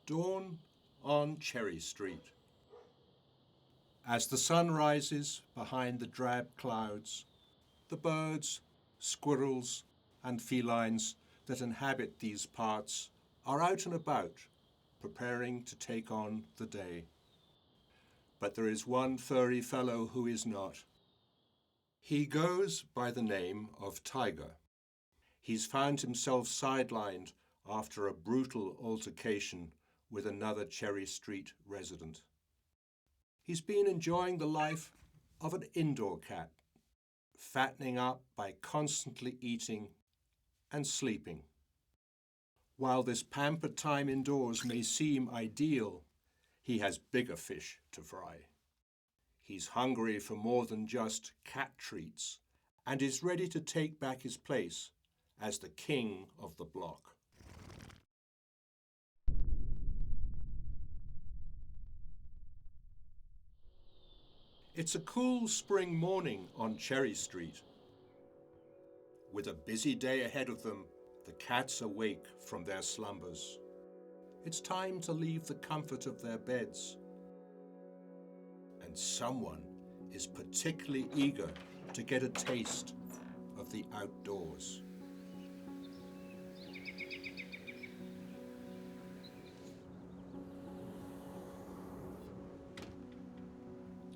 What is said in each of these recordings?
Dawn on Cherry Street. As the sun rises behind the drab clouds, the birds, squirrels, and felines that inhabit these parts are out and about, preparing to take on the day. But there is one furry fellow who is not. He goes by the name of Tiger. He's found himself sidelined after a brutal altercation with another Cherry Street resident. He's been enjoying the life of an indoor cat, fattening up by constantly eating and sleeping. While this pampered time indoors may seem ideal, he has bigger fish to fry. He's hungry for more than just cat treats and is ready to take back his place as the king of the block. It's a cool spring morning on Cherry Street. With a busy day ahead of them, the cats awake from their slumbers. It's time to leave the comfort of their beds. And someone is particularly eager to get a taste of the outdoors.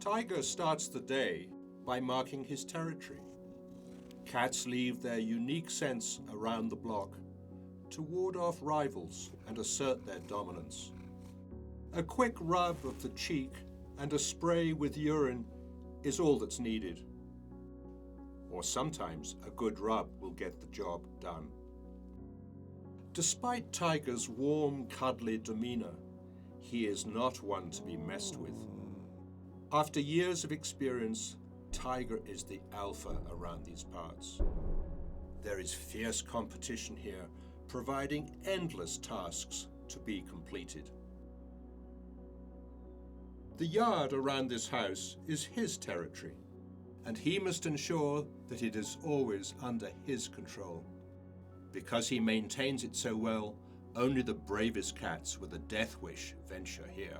Tiger starts the day by marking his territory. Cats leave their unique scents around the block to ward off rivals and assert their dominance. A quick rub of the cheek and a spray with urine is all that's needed. Or sometimes a good rub will get the job done. Despite Tiger's warm, cuddly demeanor, he is not one to be messed with. After years of experience, Tiger is the alpha around these parts. There is fierce competition here, providing endless tasks to be completed. The yard around this house is his territory, and he must ensure that it is always under his control. Because he maintains it so well, only the bravest cats with a death wish venture here.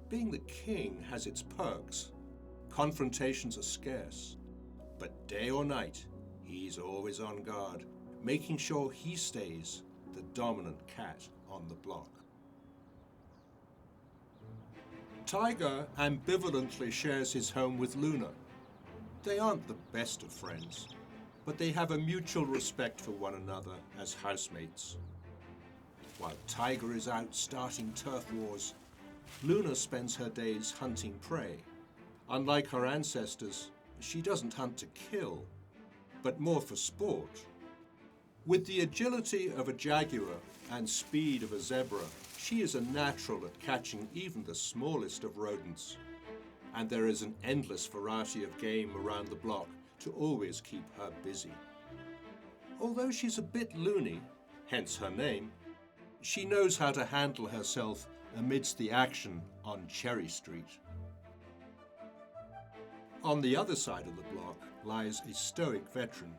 Being the king has its perks. Confrontations are scarce, but day or night, he's always on guard, making sure he stays the dominant cat on the block. Tiger ambivalently shares his home with Luna. They aren't the best of friends, but they have a mutual respect for one another as housemates. While Tiger is out starting turf wars, Luna spends her days hunting prey. Unlike her ancestors, she doesn't hunt to kill, but more for sport. With the agility of a jaguar and speed of a zebra, she is a natural at catching even the smallest of rodents. And there is an endless variety of game around the block to always keep her busy. Although she's a bit loony, hence her name, she knows how to handle herself amidst the action on Cherry Street. On the other side of the block lies a stoic veteran,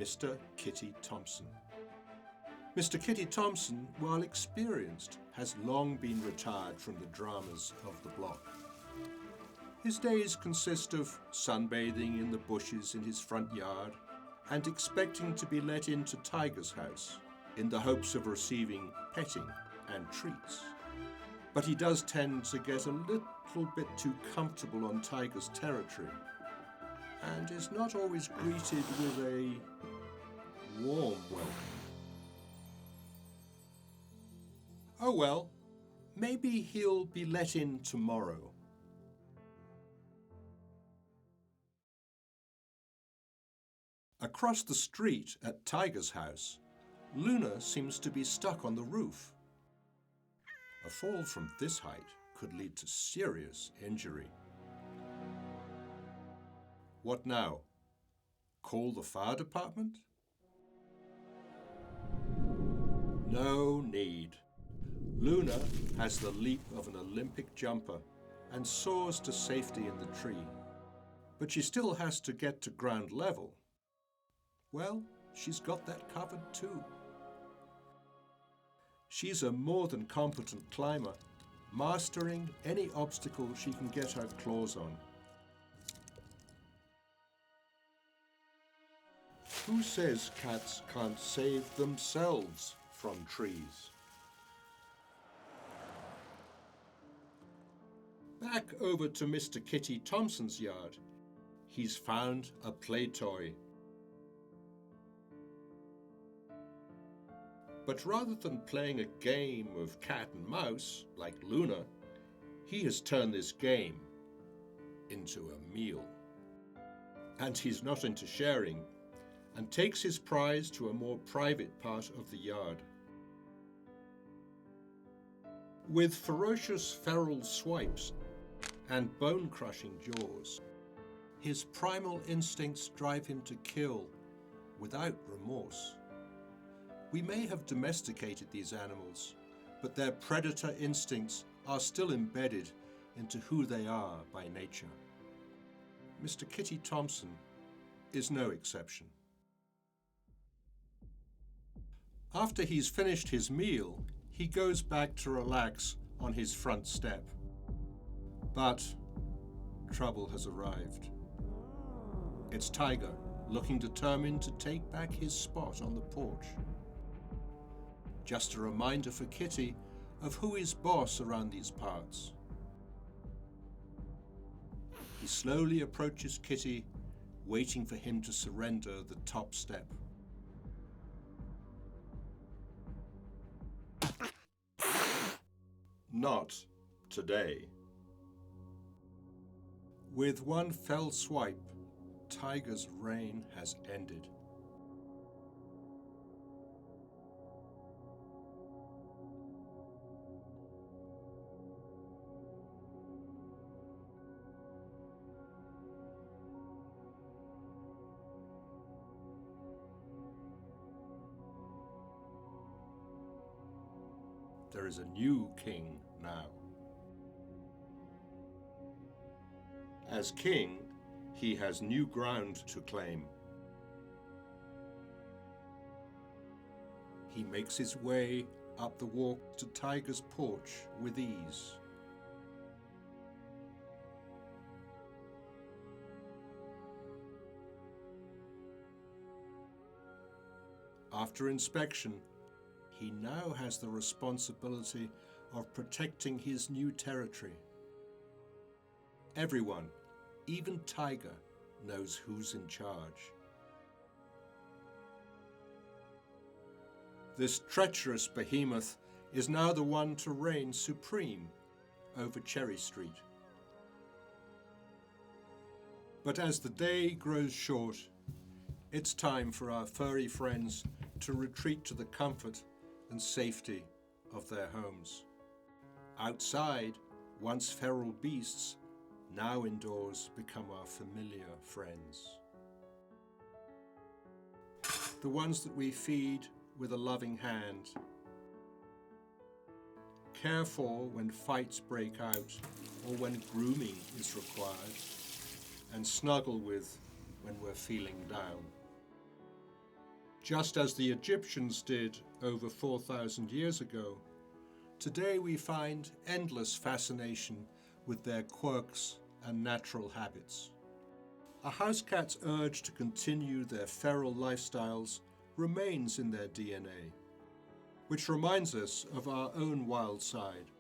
Mr. Kitty Thompson. Mr. Kitty Thompson, while experienced, has long been retired from the dramas of the block. His days consist of sunbathing in the bushes in his front yard and expecting to be let into Tiger's house in the hopes of receiving petting and treats. But he does tend to get a little bit too comfortable on Tiger's territory and is not always greeted with a warm welcome. Oh well, maybe he'll be let in tomorrow. Across the street at Tiger's house, Luna seems to be stuck on the roof. A fall from this height could lead to serious injury. What now? Call the fire department? No need. Luna has the leap of an Olympic jumper and soars to safety in the tree. But she still has to get to ground level. Well, she's got that covered too. She's a more than competent climber, mastering any obstacle she can get her claws on. Who says cats can't save themselves from trees? Back over to Mr. Kitty Thompson's yard. He's found a play toy. But rather than playing a game of cat and mouse, like Luna, he has turned this game into a meal. And he's not into sharing, and takes his prize to a more private part of the yard. With ferocious feral swipes and bone-crushing jaws, his primal instincts drive him to kill without remorse. We may have domesticated these animals, but their predator instincts are still embedded into who they are by nature. Mr. Kitty Thompson is no exception. After he's finished his meal, he goes back to relax on his front step. But trouble has arrived. It's Tiger, looking determined to take back his spot on the porch. Just a reminder for Kitty of who is boss around these parts. He slowly approaches Kitty, waiting for him to surrender the top step. Not today. With one fell swipe, Tiger's reign has ended. There is a new king now. As king, he has new ground to claim. He makes his way up the walk to Tiger's porch with ease. After inspection, he now has the responsibility of protecting his new territory. Everyone, even Tiger, knows who's in charge. This treacherous behemoth is now the one to reign supreme over Cherry Street. But as the day grows short, it's time for our furry friends to retreat to the comfort and safety of their homes. Outside, once feral beasts, now indoors become our familiar friends. The ones that we feed with a loving hand, care for when fights break out or when grooming is required, and snuggle with when we're feeling down. Just as the Egyptians did over 4,000 years ago, today we find endless fascination with their quirks and natural habits. A house cat's urge to continue their feral lifestyles remains in their DNA, which reminds us of our own wild side,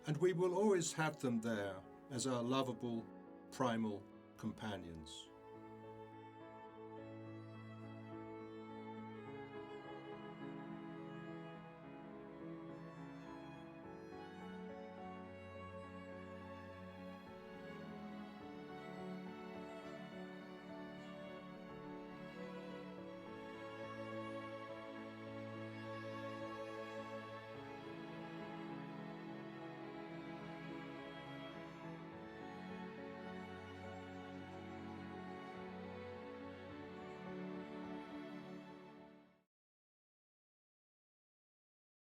and we will always have them there as our lovable, primal companions.